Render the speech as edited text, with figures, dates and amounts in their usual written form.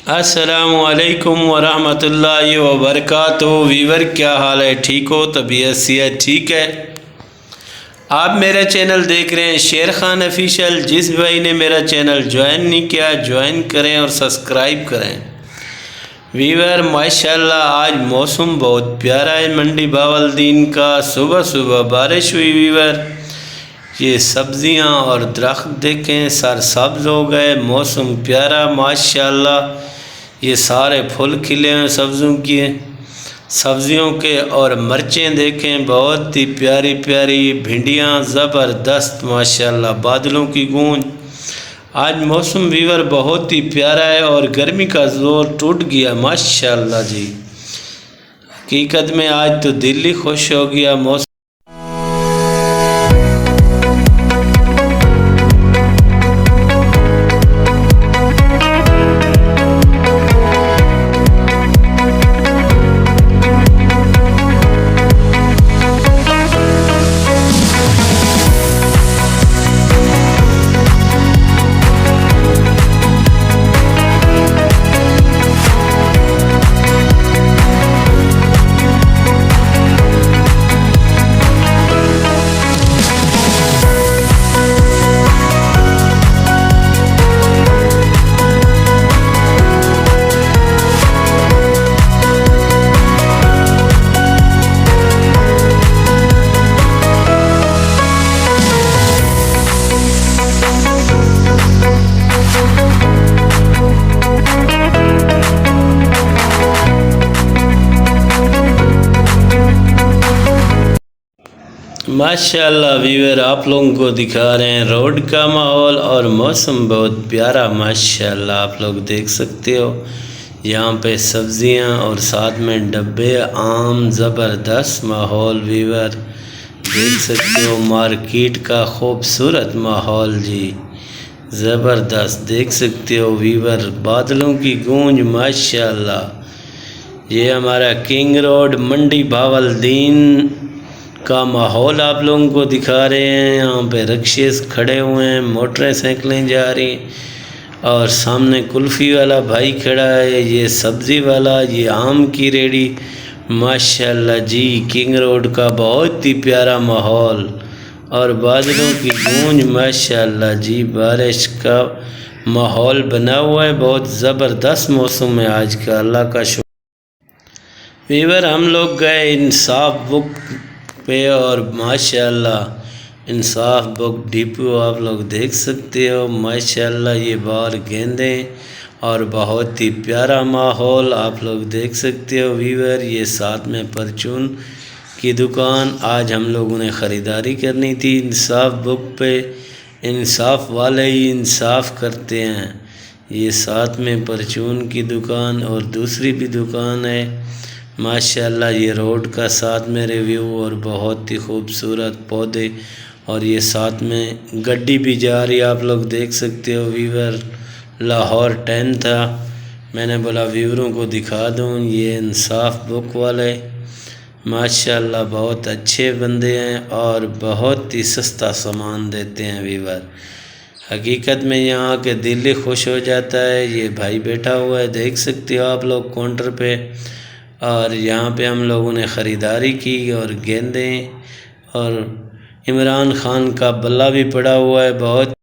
السلام علیکم ورحمۃ اللہ وبرکاتہ۔ ویور کیا حال ہے؟ ٹھیک ہو؟ طبیعت صحت ٹھیک ہے؟ آپ میرا چینل دیکھ رہے ہیں شیر خان آفیشیل۔ جس بھائی نے میرا چینل جوائن نہیں کیا جوائن کریں اور سبسکرائب کریں۔ ویور ماشاءاللہ آج موسم بہت پیارا ہے منڈی بہاولدین کا۔ صبح صبح بارش ہوئی ویور۔ یہ سبزیاں اور درخت دیکھیں سر سبز ہو گئے، موسم پیارا ماشاءاللہ۔ یہ سارے پھول کھلے ہیں سبزیوں کے، اور مرچیں دیکھیں بہت ہی پیاری پیاری، بھنڈیاں زبردست ماشاءاللہ۔ بادلوں کی گونج، آج موسم ویور بہت ہی پیارا ہے اور گرمی کا زور ٹوٹ گیا ماشاءاللہ جی۔ حقیقت میں آج تو دل ہی خوش ہو گیا موسم۔ ماشاءاللہ ویور آپ لوگوں کو دکھا رہے ہیں روڈ کا ماحول اور موسم بہت پیارا ماشاءاللہ۔ آپ لوگ دیکھ سکتے ہو یہاں پہ سبزیاں اور ساتھ میں ڈبے آم، زبردست ماحول ویور دیکھ سکتے ہو۔ مارکیٹ کا خوبصورت ماحول جی، زبردست دیکھ سکتے ہو ویور۔ بادلوں کی گونج ماشاءاللہ۔ یہ ہمارا کنگ روڈ منڈی بہاولدین کا ماحول آپ لوگوں کو دکھا رہے ہیں۔ یہاں پہ رکشے کھڑے ہوئے ہیں، موٹر سائیکلیں جا رہی ہیں، اور سامنے کلفی والا بھائی کھڑا ہے، یہ سبزی والا، یہ آم کی ریڑھی ماشاءاللہ جی۔ کنگ روڈ کا بہت ہی پیارا ماحول اور بادلوں کی گونج ماشاءاللہ جی۔ بارش کا ماحول بنا ہوا ہے، بہت زبردست موسم ہے آج کا، اللہ کا شکر۔ ویور ہم لوگ گئے انصاف بک پہ اور ماشاءاللہ انصاف بک ڈپو آپ لوگ دیکھ سکتے ہو ماشاءاللہ۔ یہ باہر گیندے اور بہت ہی پیارا ماحول آپ لوگ دیکھ سکتے ہو ویور۔ یہ ساتھ میں پرچون کی دکان، آج ہم لوگوں نے خریداری کرنی تھی انصاف بک پہ۔ انصاف والے ہی انصاف کرتے ہیں۔ یہ ساتھ میں پرچون کی دکان اور دوسری بھی دکان ہے ماشاءاللہ۔ یہ روڈ کا ساتھ میں ریویو اور بہت ہی خوبصورت پودے، اور یہ ساتھ میں گڈی بھی جا رہی آپ لوگ دیکھ سکتے ہو ویور۔ لاہور 10 تھا، میں نے بولا ویوروں کو دکھا دوں۔ یہ انصاف بک والے ماشاءاللہ بہت اچھے بندے ہیں اور بہت ہی سستا سامان دیتے ہیں ویور۔ حقیقت میں یہاں کے دل ہی خوش ہو جاتا ہے۔ یہ بھائی بیٹھا ہوا ہے دیکھ سکتے ہو آپ لوگ کاؤنٹر پہ، اور یہاں پہ ہم لوگوں نے خریداری کی، اور گیندے اور عمران خان کا بلہ بھی پڑا ہوا ہے، بہت